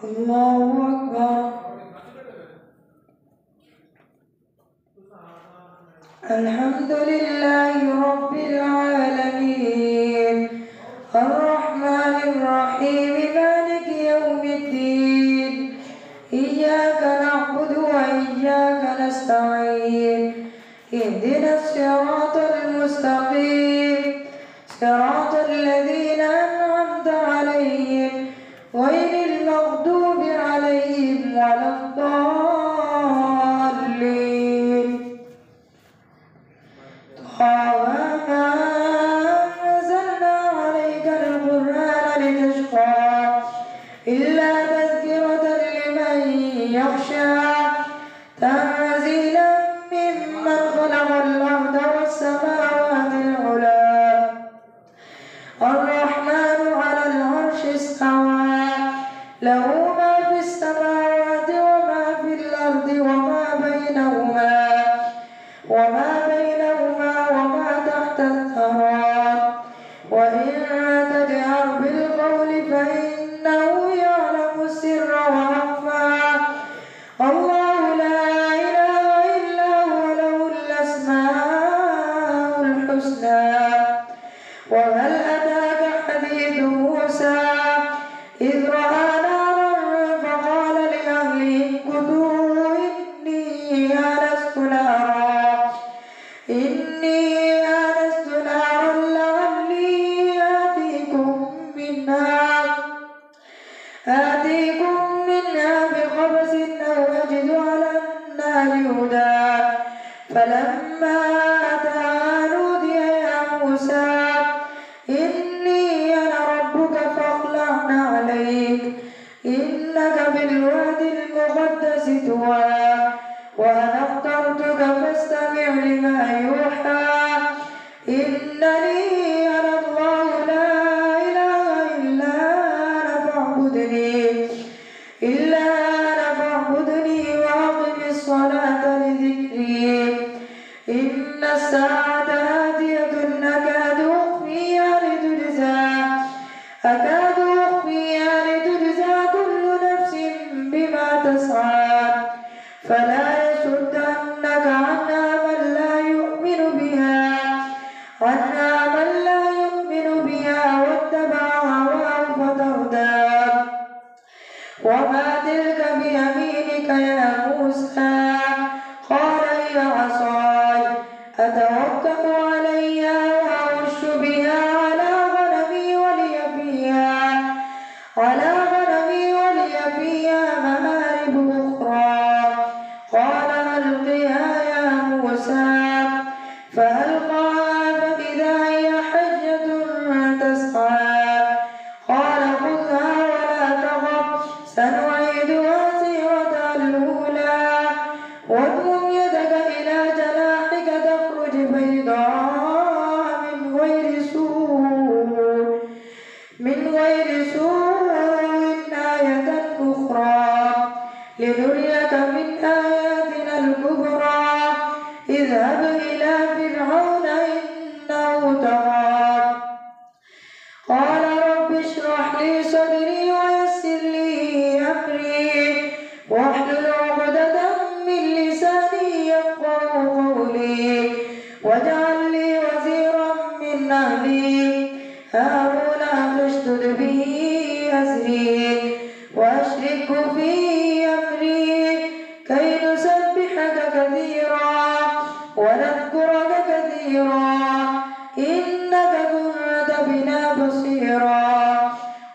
الله أكبر. الحمد لله رب العالمين الرحمن الرحيم مالك يوم الدين إياك نعبد وإياك نستعين اهدنا الصراط المستقيم صراط الذين أنعمت عليهم غير المغضوب عليهم ولا الضالين. وما أنزلنا عليك القرآن لتشقى إلا تذكرة لمن يخشى تنزيلا ممن خلق الأرض والسماوات العلى الرحمن على العرش استوى له ما في السماوات وما في الأرض وما بينهما وما تحت الثرى وإن تجهر بالقول فإنه يعلم السر وأخفى الله لا إله إلا هو له الأسماء الحسنى. وهل أتاك حديث موسى إذ رأى نارا فقال لأهلهم كثوا إني آنست نارا لعلي آتيكم منها بقبس أو أجد على النار هدى فلما أتاها نودي يا موسى إني أنا ربك فاخلع عليك إنك بالواد المقدس طوى وأنا اخترتك فاستمع لما يوحى إنني أنا الله لا إله إلا أنا فاعبدني وأقم الصلاة لذكري إن الساعة آتية أكاد أخفيها كل نفس بما تسعى فلا يصدنك عنها من لا يؤمن بها واتبع هواه فتردى. وما تلك بيمينك يا موسى قال هي عصاي أتوكأ عليها وأهش بها على غنمي ولي فيها مآرب أخرى قال ألقها يا موسى فألقاها فإذا هي حية تسعى قال خذها ولا تخف سنعيدها سيرتها الأولى واضمم يدك إلى جناحك تخرج بيضاء من غير سوء آية أخرى لنريك من آياتنا الكبرى اذهب إلى فرعون إنه طغى قال رب اشرح لي صدري ويسر لي أمري واحلل عقدة من لساني يفقهوا قولي واجعل لي وزيرا من أهلي هارون أشدد به أزري وأشركه في أمري كي نسبحك كثيرا ونذكرك كثيرا إنك كنت بنا بصيرا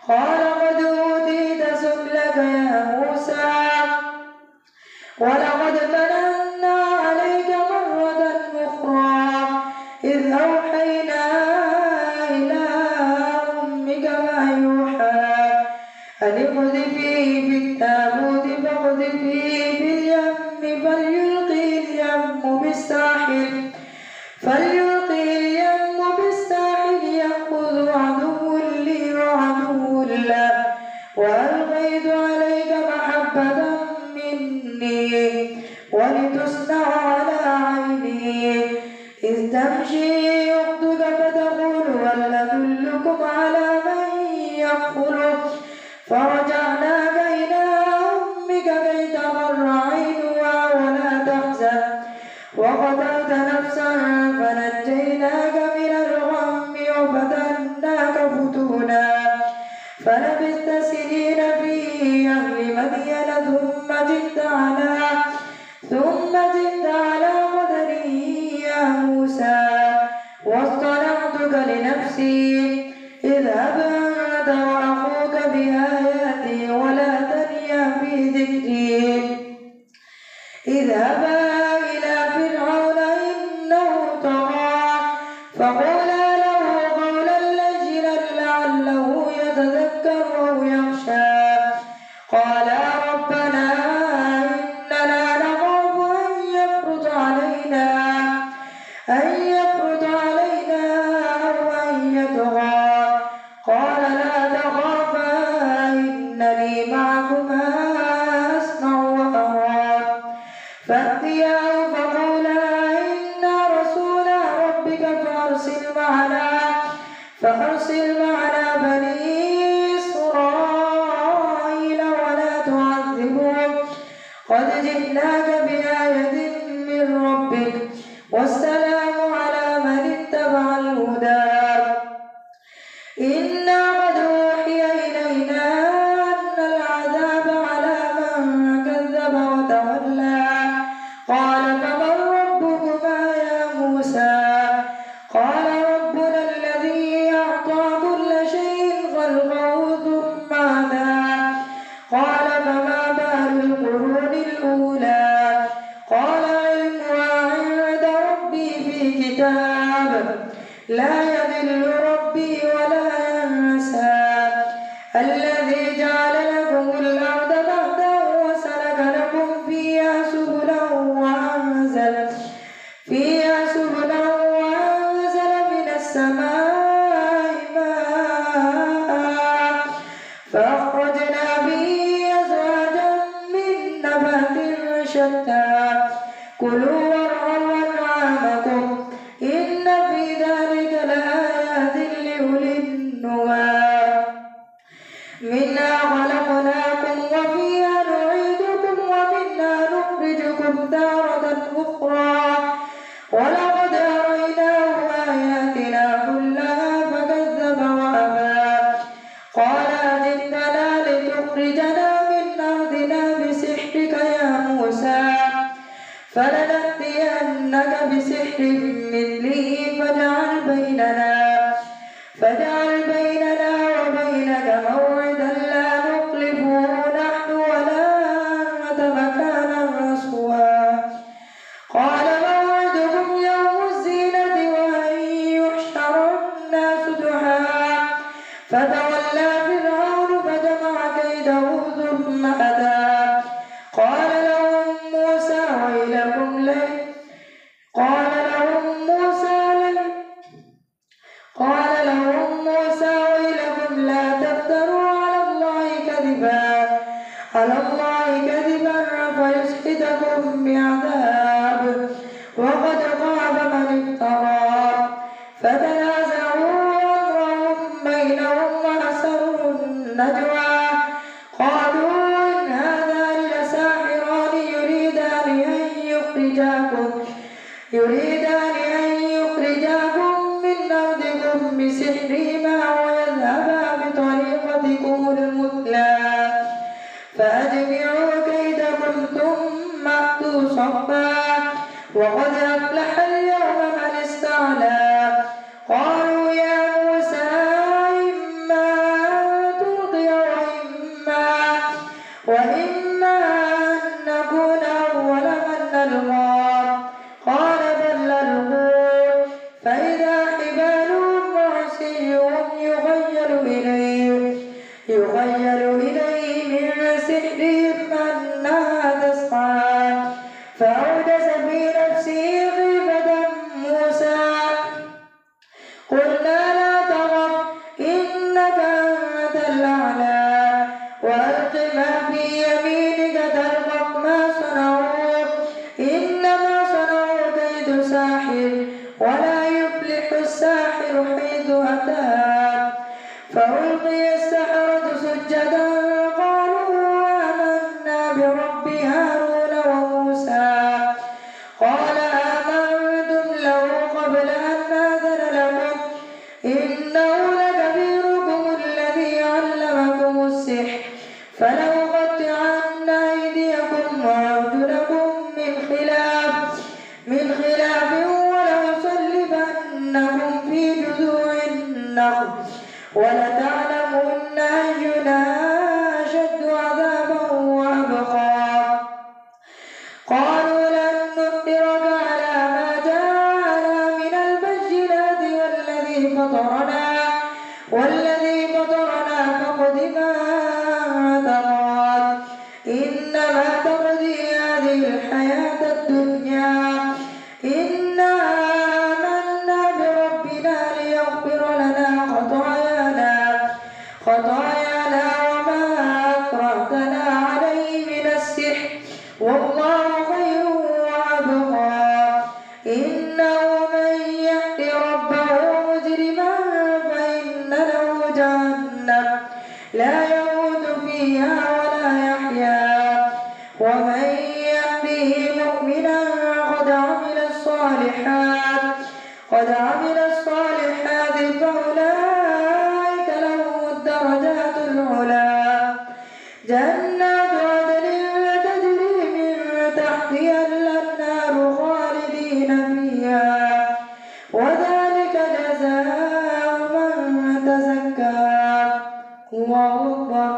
قال قد أوتيت سؤلك يا موسى ولقد مننا عليك مرة أخرى إذ أوحينا إلى أمك ما يوحى أن اقذفيه في التابوت فاقذفيه في اليم فليلقي اليم بالساحل يأخذ عدو لي وعدو له وألقيت عليك محبة مني ولتصنع على عيني إذ تمشي أختك فتقول هل أدلكم على من يكفله فرجعناك إلى فلبثت سنين في أهل مدين ثم جئت على قدري يا موسى واصطنعتك لنفسي اذهب أنت وأخوك بآياتي ولا تنيا في ذكري اذهبا إلى فرعون إنه طغى فقولا له قولا لينا لعله يتذكر أو يخشى قالا ربنا إننا نخاف أن يفرط علينا أو أن يطغى قال لا تخافا إنني معكما أسمع وأرى فأتياه فقولا إنا رسولا ربك فأرسل معنا بني إسرائيل ولا تعذبهم قد جئناك بآية من ربك والسلام على من اتبع الهدى إنا قد أوحي إلينا أن العذاب على من كذب وتولى قال فمن ربكما يا موسى قال ربنا الذي أعطى كل شيء خلقه ثم هدى قال فما بال القرون الأولى قال علمها عند ربي في كتاب لا يضل ربي ولا ينسى الذي جعل لكم الأرض مهدا وسلك لكم فيها سبلا وأنزل من السماء ماء فأخرجنا به أزواجا من نبات شتى كلوا وارعوا أنعامكم إن في ذلك لآيات لأولي النهى منها خلقناكم وفيها نعيدكم ومنها نخرجكم تارة أخرى ولقد أريناه آياتنا كلها فكذب وأبى قال أجئتنا لتخرجنا من أرضنا بسحرك يا موسى فلنأتينك بسحر مثله فاجعل بيننا وبينك موعدا لا نخلفه نحن ولا أنت مكانا سوى قال موعدكم يوم الزينة وأن يحشر الناس ضحى فتولى فرعون فجمع كيده ثم أتى قال لهم موسى ويلكم لا تفتروا على الله كذبا فيسحتكم بعذاب وقد خاب من افترى فتنازعوا أمرهم بينهم وأسروا النجوى قالوا إن هذان لساحران يريدان أن يخرجاكم من أرضكم بسحرهما ويذهبا بطريقتكم المثلى فأجمعوا كيدكم ثم أتوا صفا وقد أفلح اليوم من استعلى قالوا يا موسى إما أن تلقي وإما أن نكون أول من نلقى قال بل ألقوا فإذا حبالهم وعصيهم يخيل إليه من سحرهم أنها تسعى فأوجس في نفسه خيفة موسى قلنا لا تخف إنك أنت الأعلى وألق ما في يمينك تلقف ما صنعوا إنما صنعوا كيد ساحر ولا يفلح الساحر حيث أتى فألقي السحرة سجدا قالوا آمنا فلأقطعن أيديكم وأرجلكم من خلاف ولأصلبنكم في جذوع النخل ولتعلمن أينا أشد عذابا وأبقى. قالوا لن نؤثرك على ما جاءنا من البينات والذي فطرنا فاقض ما تقضي إنما تقضي هذه الحياة الدنيا إنا آمنا بربنا ليغفر لنا خطايانا وما أكرهتنا عليه من السحر والله خير وأبقى. إنه من يأت ربه مجرما فإن له جهنم لا يموت فيها ولا يحيا ومن يأته مؤمنا قد عمل الصالحات فأولئك لهم الدرجات العلى جنات عدن تجري من تحتها الأنهار خالدين فيها وذلك جزاء من تزكى. الله أكبر.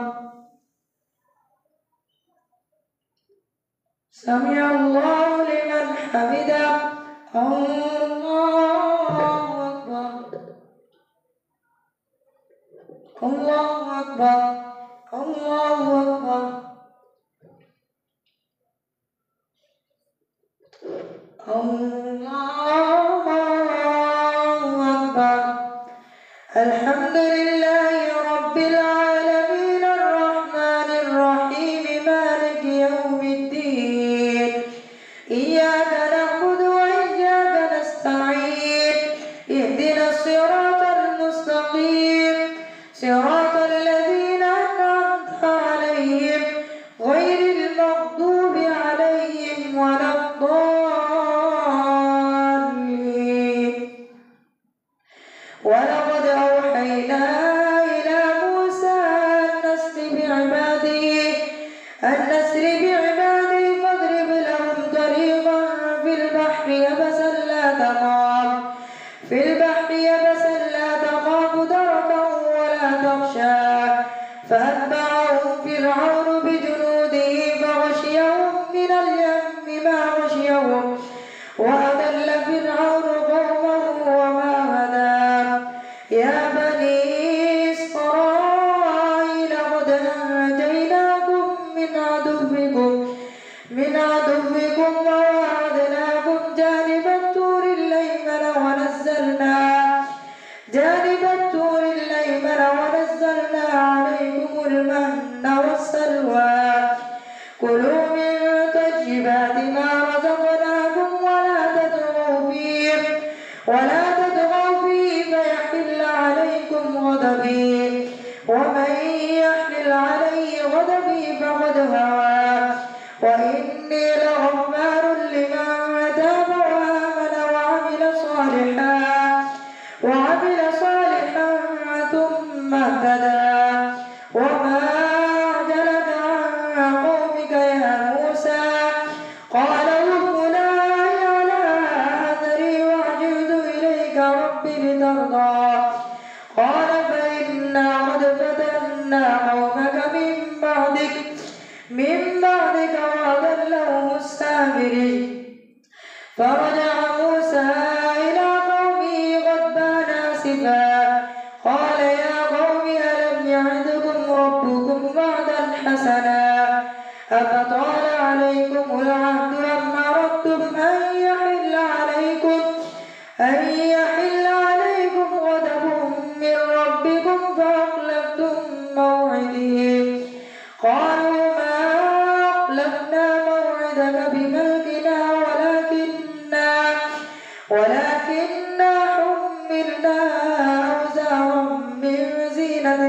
سمع الله لمن حمده. الله أكبر. الله أكبر. الله أكبر. الله أكبر. الحمد لله رب العالمين الرحمن الرحيم مالك يوم الدين إياك نعبد وإياك نستعين اهدنا الصراط المستقيم صراط الذين أنعمت عليهم غير المغضوب عليهم ولا الضالين. ولقد أوحينا إلى موسى أن نسر بعبادي فاضرب لهم طريقا في البحر يبسا لا تخاف دركا ولا تخشى فأتبعهم فرعون بجنوده فغشيهم من اليم ما غشيهم وأضل فرعون قومه وما هدى. يا بني إسرائيل قد نجيناكم من عدوكم ووعدناكم جانب الطور الأيمن ونزلنا عليكم المن والسلوى. كلوا من طيبات ما رزقناكم ولا تطغوا فيه فيحل عليكم غضبي ومن يحلل عليه غضبي فقد هوى. وإني لغفار لمن تاب وآمن وعمل صالحا ثم اهتدى. وما أعجلك عن قومك يا موسى قال هم أولئك على أثري وعجلت إليك رب لترضى. قال فإنا قد فتنا قومك من بعدك وأضلهم السامري. فرجع موسى إلى قومه غضبان آسفا قال يا قوم ألم يعدكم ربكم وعدا حسنا أفطال عليكم العهد أم أردتم أن يحل عليكم غضب من ربكم فأخلفتم موعدي. قالوا ما أخلفنا موعدك بملكنا ولكننا حملنا أوزارا من زينة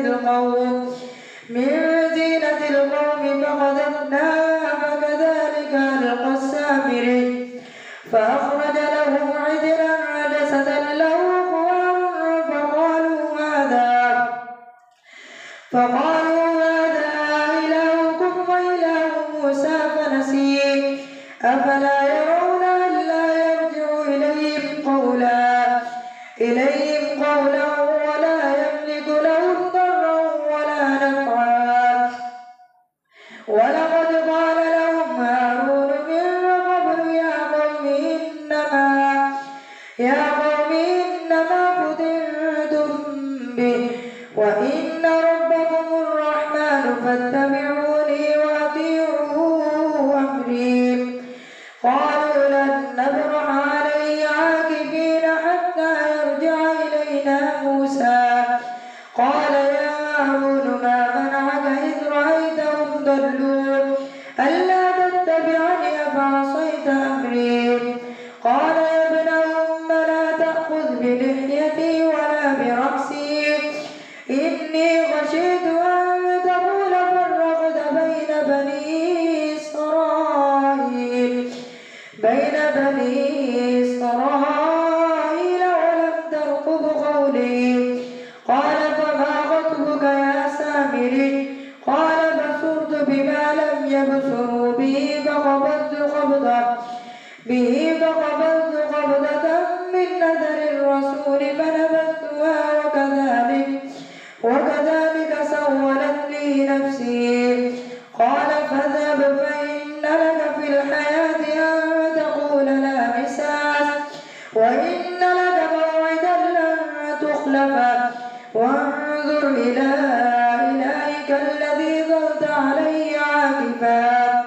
القوم فقذفناها فكذلك ألقى السامري. فأخرج لهم عجلا جسدا له خوار فقالوا هذا إله أفلا يرون ألا يرجع إليهم قولا ولا يملك لهم ضرا ولا نفعا ولقد قال لهم هارون من قبل يا قوم إنما فتنتم به وإن ربكم الرحمن فاتبعوني وأطيعوا أمري قالوا لن نبرح عليه عاكفين حتى يرجع إلينا موسى قال يا هارون ما منعك إذ رأيتهم ضلوا ألا تتبعني أفعصيت أمري قال يا ابن أم لا تأخذ بلحيتي ولا برأسي إني خشيت أن تقول فرقت بين بني إسرائيل ولم ترقب قولي قال فما خطبك يا سامري قال بصرت بما لم يبصروا به فقبضت قبضة من أثر الرسول فنبذتها وكذلك سولت لي نفسي قال فاذهب فإن لك في الحياة أن تقول لا مساس وإن لك موعدا لن تخلفه وانظر إلى إلهك الذي ظلت عليه عاكفا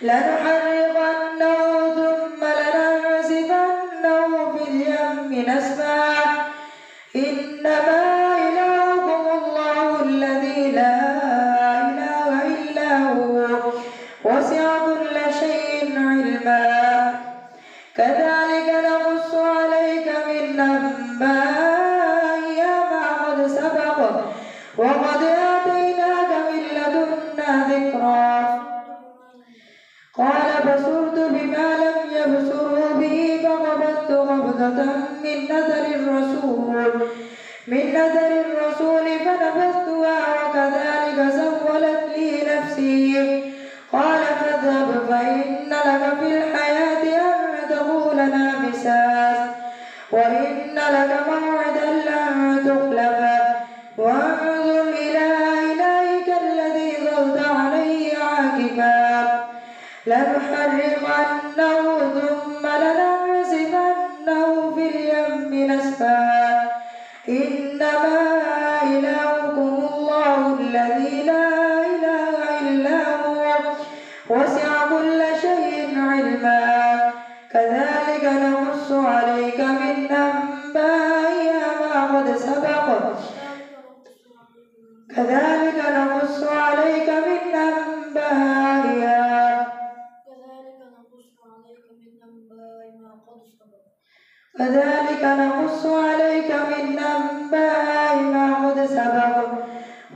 لنحرقنه ثم لننسفنه في اليم نسفا إنما إلهكم الله الذي لا إله إلا هو وسع كل شيء علما كذلك نقص عليك من أنباء ما قد سبق وقد آتيناك من لدنا ذكرا قال بصرت بما لم يبصروا به فقبضت قبضة من أثر الرسول فنبذتها وكذلك سولت لي نفسي قال فاذهب فإن لك في الحياة أن تقول لا مساس وإن لك موعدا لن تخلفه وانظر إلى إلهك الذي ظلت عليه عاكفا لنحرقنه ثم لننسفنه في اليم نسفا إنما إلهكم الله الذي لا إله إلا هو وسع كل شيء علما كذلك نقص عليك من أنباء ما قد سبق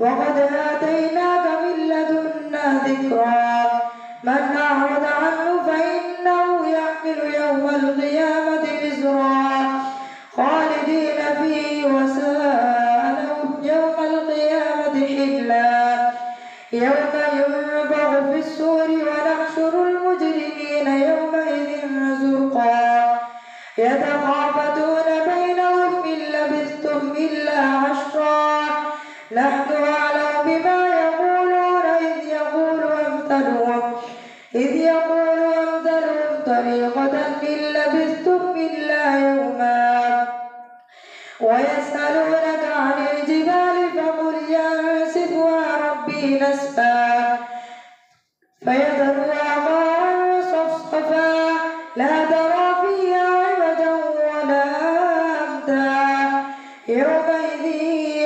وقد آتيناك من لدنا ذكرا من أعرض عنه فإنه يحمل يوم القيامة وزرا خالدين فيه وساء لهم يوم القيامة حملا يوم ينفخ في الصور ونحشر المجرمين يومئذ زرقا يتخافتون بينهم إن لبثتم إلا عشرا نحن أعلم بما يقولون إذ يقول أمثلهم طريقة إن لبثتم إلا يوما ويسألونك عن الجبال فقل ينسفها ربي نسفا فيذرها قاعا صفصفا لا ترى فيها عوجا ولا أمتا يومئذ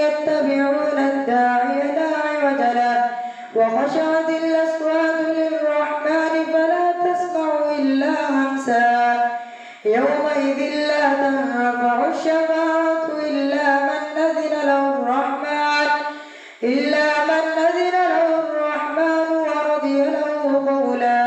يتبعون الداعي لا عوج له وخشعت الأصوات للرحمن فلا تسمع إلا همسا يومئذ لا تنفع الشفاعة إلا من أذن له الرحمن ورضي له قولا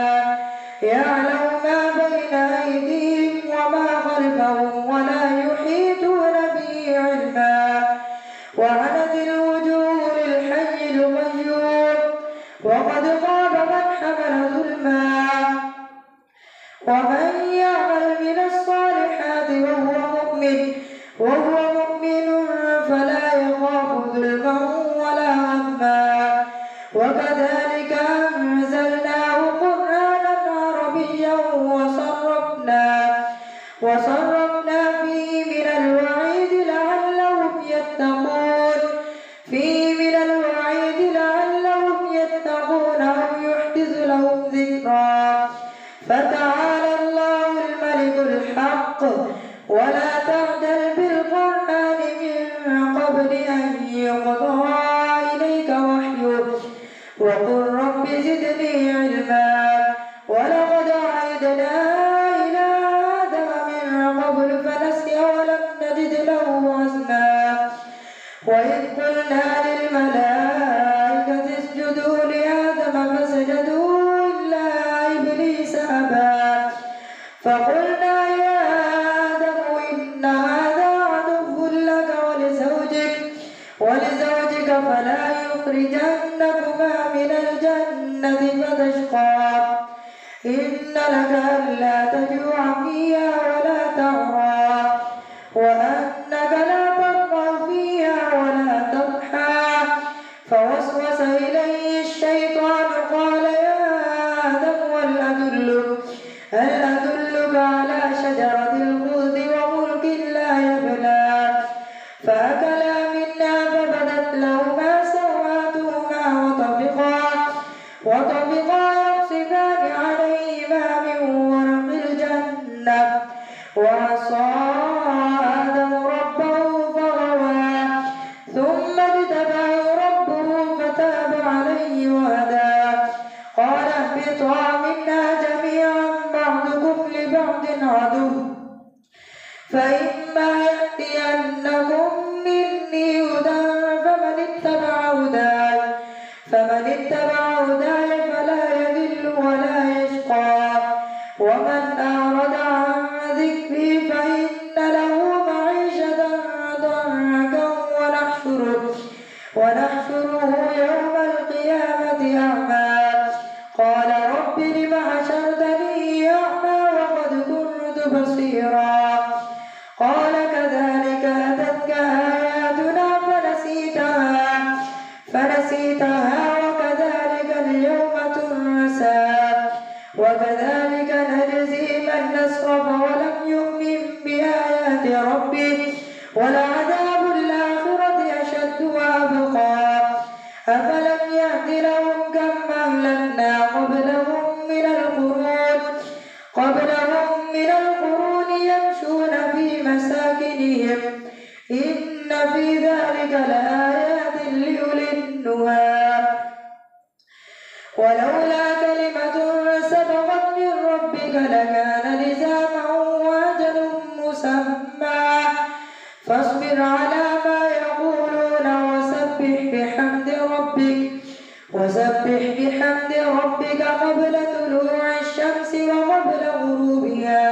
وكذلك أنزلناه قرآنا عربيا وصرفنا فيه من الوعيد لعلهم يتقون أو يحدث لهم ذكرا. فتعالى الله الملك الحق ولا تعجل بالقرآن من قبل أن يقضى إليك وحيه وقل رب زدني علما. ولقد عهدنا إلى آدم من قبل فنسي ولم نجد له عزما. وإذ قلنا للملائكة اسجدوا لآدم فسجدوا إلا إبليس أبى. فقلنا يا آدم إن هذا عدو لك ولزوجك فلا يخرجنكما من الجنة فتشقى. إن لك ألا تجوع فيها ولا تعرى وأنك لا تضمع فيها ولا تضحى. فوسوس إليه الشيطان قال يا آدم هل أدلك على شجرة الخلد وملك لا يبلى. فأكلا منها فبدت لهما سوآتهما وطفقا يخصفان عليهما من ورق الجنة. وعصى آدم ربه فغوى ثم اجتباه ربه فتاب عليه وهدى. قال اهبطا منها جميعا بعضكم لبعض عدو فإما يأتينكم مني هدى فمن اتبع هداي فلا يضل ولا يشقى. ومن أعرض عن ذكري فإن له معيشة ضنكا ونحشره يوم القيامة أعمى. قال رب لم حشرتني أعمى وقد كنت بصيرا. قال كذلك أتتك آياتنا فنسيتها وكذلك اليوم تنسى. وكذلك نجزي من أسرف ولم يؤمن بآيات ربه ولعذاب الآخرة أشد وأبقى. أفلم يهد لهم كم أهلكنا قبلهم من القرون يمشون في مساكنهم إن في ذلك لآيات لأولي النهى. ولولا كلمة سبقت من ربك لكان لزاما وأجل مسمى. فاصبر على ما يقولون وسبح بحمد ربك قبل طلوع الشمس وقبل غروبها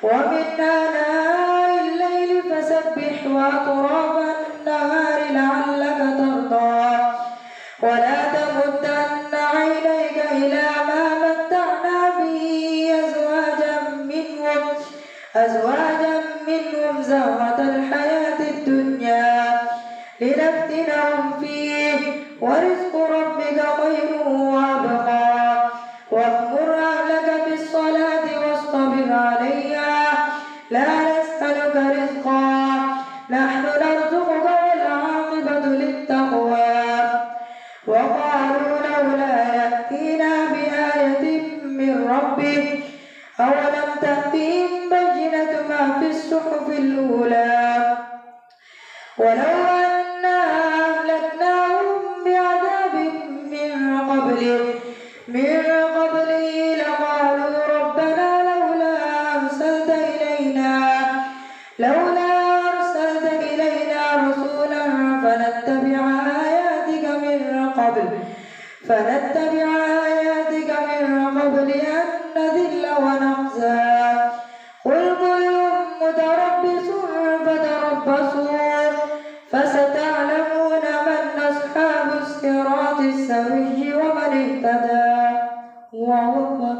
ومن آناء الليل فسبح وأطراف النهار لعلك ترضى. ولا تمدن عينيك إلى ما متعنا به أزواجا منهم زهرة الحياة الدنيا لنفتنهم فيه ورزق ربك خير وأبقى. وأمر أهلك بالصلاة واصطبر عليها لا نسألك رزقا نحن نرزقك والعاقبة للتقوى. وقالوا لولا يأتينا بآية من ربه أولم تأتهم بينة ما في الصحف الأولى. ولو أنا أهلكناهم بعذاب من قبله لقالوا ربنا لولا أرسلت إلينا رسولا فنتبع آياتك من قبل أن نذل ونخزى. قل كل متربص فتربصوا فستعلمون من أصحاب الصراط السوي ومن اهتدى. الله أكبر.